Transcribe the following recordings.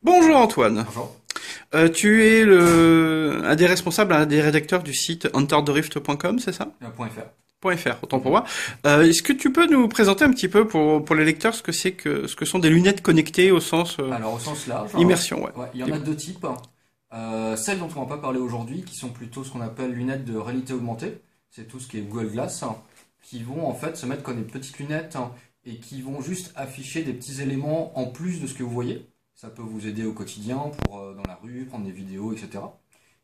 Bonjour Antoine. Bonjour. Tu es un des responsables, un des rédacteurs du site entertherift.com, c'est ça? Point .fr. .fr, autant pour Mhm. moi. Est-ce que tu peux nous présenter un petit peu pour les lecteurs ce que sont des lunettes connectées au sens Alors au sens large, immersion, ouais. ouais, il y en a Dis-moi. deux types. Celles dont on va pas parler aujourd'hui, qui sont plutôt ce qu'on appelle lunettes de réalité augmentée, c'est tout ce qui est Google Glass, qui vont en fait se mettre comme des petites lunettes et qui vont juste afficher des petits éléments en plus de ce que vous voyez. Ça peut vous aider au quotidien pour dans la rue, prendre des vidéos, etc.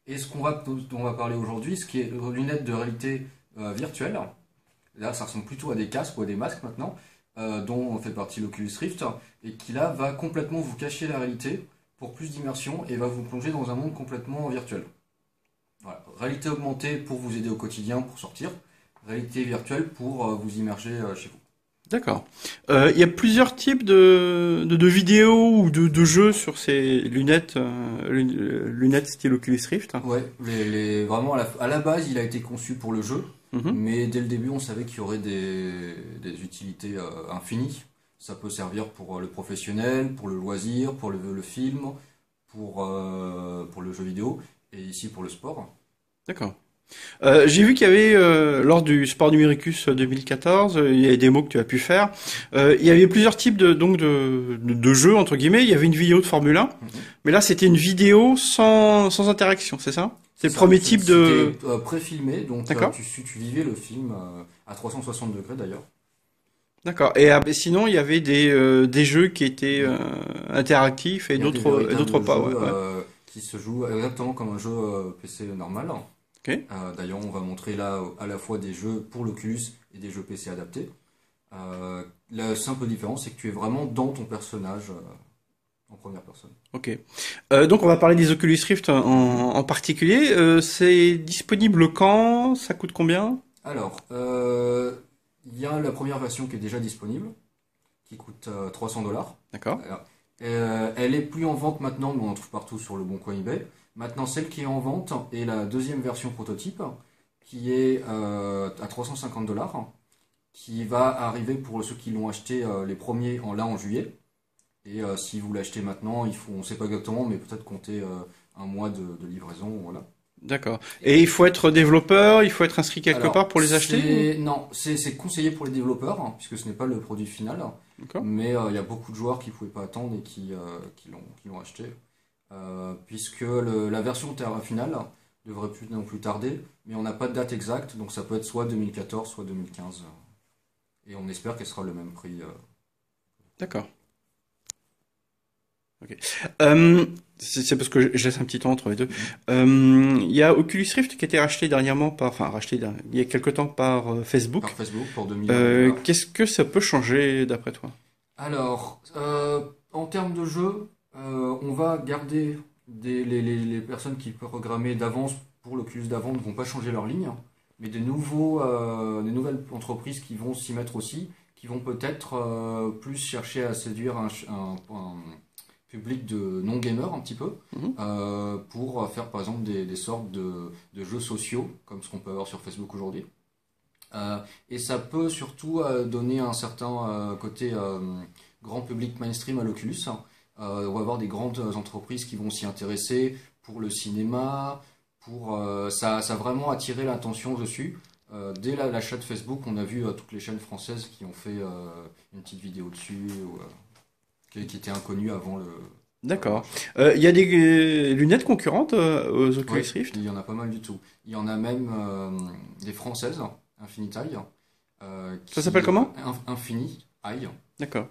Et dont on va parler aujourd'hui, ce qui est lunettes de réalité virtuelle. Là, ça ressemble plutôt à des casques ou à des masques maintenant, dont fait partie l'Oculus Rift, et qui là va complètement vous cacher la réalité pour plus d'immersion et va vous plonger dans un monde complètement virtuel. Voilà. Réalité augmentée pour vous aider au quotidien pour sortir, réalité virtuelle pour vous immerger chez vous. D'accord. Il y a plusieurs types de vidéos ou de jeux sur ces lunettes, lunettes style Oculus Rift. Ouais, vraiment à la base, il a été conçu pour le jeu, Mhm. mais dès le début, on savait qu'il y aurait des utilités infinies. Ça peut servir pour le professionnel, pour le loisir, pour le film, pour le jeu vidéo, et ici pour le sport. D'accord. J'ai vu qu'il y avait, lors du Sport Numericus 2014, il y a des démos que tu as pu faire. Il y avait plusieurs types de jeux, entre guillemets. Il y avait une vidéo de Formule 1, Mhm. mais là, c'était une vidéo sans interaction, c'est ça? C'est C'est le ça, premier type de... c'était pré-filmé, donc D'accord? tu vivais le film à 360 degrés d'ailleurs. D'accord. Et sinon, il y avait des jeux qui étaient Mhm. interactifs Il y a des et d'autres véritables pas, ouais, jeux ouais. qui se jouent exactement comme un jeu PC normal. Ok. D'ailleurs, on va montrer là à la fois des jeux pour l'Oculus et des jeux PC adaptés. La simple différence, c'est que tu es vraiment dans ton personnage en première personne. Ok. Donc, on va parler des Oculus Rift en particulier. C'est disponible quand? Ça coûte combien? Alors, il y a la première version qui est déjà disponible, qui coûte 300 $. D'accord. Elle est plus en vente maintenant, mais on en trouve partout sur le Bon Coin eBay. Maintenant, celle qui est en vente est la deuxième version prototype, qui est à 350 $, qui va arriver pour ceux qui l'ont acheté les premiers en juillet. Et si vous l'achetez maintenant, on ne sait pas exactement, mais peut-être compter un mois de livraison, voilà. D'accord. Et il faut être développeur, il faut être inscrit quelque part Alors, pour les acheter ou... non, c'est conseillé pour les développeurs, puisque ce n'est pas le produit final, D'accord. mais il y a beaucoup de joueurs qui ne pouvaient pas attendre et qui l'ont acheté, puisque la version finale devrait plus non plus tarder, mais on n'a pas de date exacte, donc ça peut être soit 2014, soit 2015, et on espère qu'elle sera le même prix. D'accord. Ok. Euh, c'est parce que je laisse un petit temps entre les deux. Mhm. Il y a Oculus Rift qui a été racheté dernièrement il y a quelque temps par Par Facebook. Facebook pour 2 milliards de dollars. Qu'est-ce que ça peut changer d'après toi? Alors, en termes de jeu, on va garder les personnes qui peuvent programmer d'avance pour l'Oculus d'avant ne vont pas changer leur ligne, mais des nouvelles entreprises qui vont s'y mettre aussi, qui vont peut-être plus chercher à séduire un public de non-gamers un petit peu, Mhm. pour faire par exemple des sortes de jeux sociaux, comme ce qu'on peut avoir sur Facebook aujourd'hui. Euh, et ça peut surtout donner un certain côté grand public mainstream à l'Oculus. On va avoir des grandes entreprises qui vont s'y intéresser pour le cinéma, ça a vraiment attiré l'attention dessus. Dès l'achat de Facebook, on a vu toutes les chaînes françaises qui ont fait une petite vidéo dessus, qui étaient inconnues avant D'accord. l'achat. Il y a des lunettes concurrentes aux Oculus Oui, Rift? il y en a pas mal du tout. Il y en a même des françaises, Infinity, Ça s'appelle comment? Infini Eye. D'accord.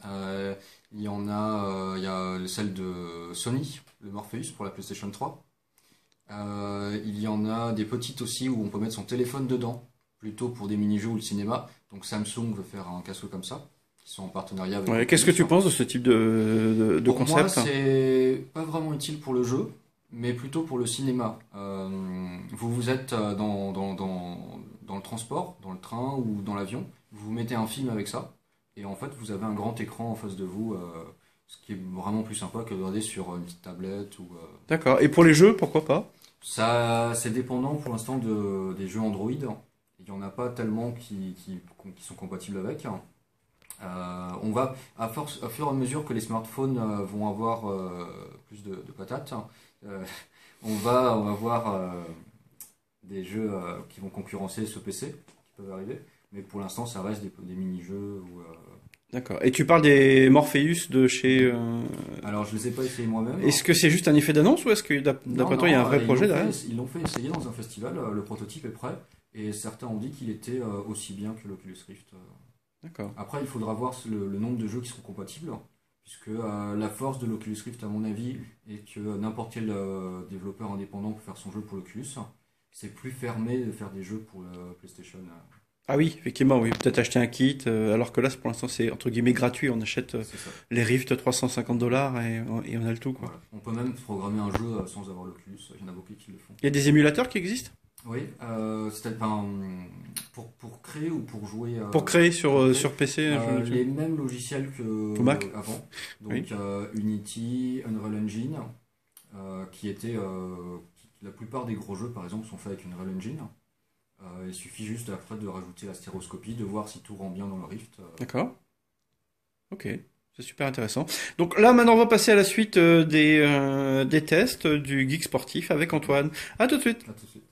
Euh, il y a celle de Sony, le Morpheus pour la PlayStation 3. Il y en a des petites aussi où on peut mettre son téléphone dedans, plutôt pour des mini-jeux ou le cinéma. Donc Samsung veut faire un casque comme ça, qui sont en partenariat avec Ouais, qu'est-ce que Oculus. tu penses de ce type de Pour moi, concept? c'est pas vraiment utile pour le jeu, mais plutôt pour le cinéma. Vous êtes dans le transport, dans le train ou dans l'avion, vous mettez un film avec ça, et en fait, vous avez un grand écran en face de vous, ce qui est vraiment plus sympa que de regarder sur une petite tablette ou. D'accord. Et pour les jeux, pourquoi pas? Ça, c'est dépendant pour l'instant des jeux Android. Il n'y en a pas tellement qui sont compatibles avec. On va, à fur et à mesure que les smartphones vont avoir plus de patates, on va avoir des jeux qui vont concurrencer ce PC, qui peuvent arriver. Mais pour l'instant, ça reste des mini-jeux. D'accord. Et tu parles des Morpheus de chez... Alors, je ne les ai pas essayés moi-même. Est-ce que c'est juste un effet d'annonce ou est-ce que Non, d'après toi il y a un vrai projet derrière? ils l'ont fait essayer dans un festival, le prototype est prêt, et certains ont dit qu'il était aussi bien que l'Oculus Rift. D'accord. Après, il faudra voir le nombre de jeux qui seront compatibles, puisque la force de l'Oculus Rift, à mon avis, est que n'importe quel développeur indépendant peut faire son jeu pour l'Oculus. C'est plus fermé de faire des jeux pour le PlayStation. Ah oui, effectivement, oui. Peut-être acheter un kit, alors que là, pour l'instant, c'est entre guillemets gratuit. On achète C'est ça. les Rift 350 $ et on a le tout, quoi. Voilà. On peut même programmer un jeu sans avoir l'Oculus. Il y en a beaucoup qui le font. Il y a des émulateurs qui existent Oui, c'est enfin, pour créer ou pour jouer. pour créer sur, pour créer, sur PC. les mêmes logiciels que Ou Mac. avant. Donc Oui. Unity, Unreal Engine, qui étaient la plupart des gros jeux par exemple sont faits avec Unreal Engine. Il suffit juste après de rajouter la stéroscopie, de voir si tout rend bien dans le Rift. D'accord. Ok. C'est super intéressant. Donc là, maintenant, on va passer à la suite des tests du Geek Sportif avec Antoine. À tout de suite. Là, tout de suite.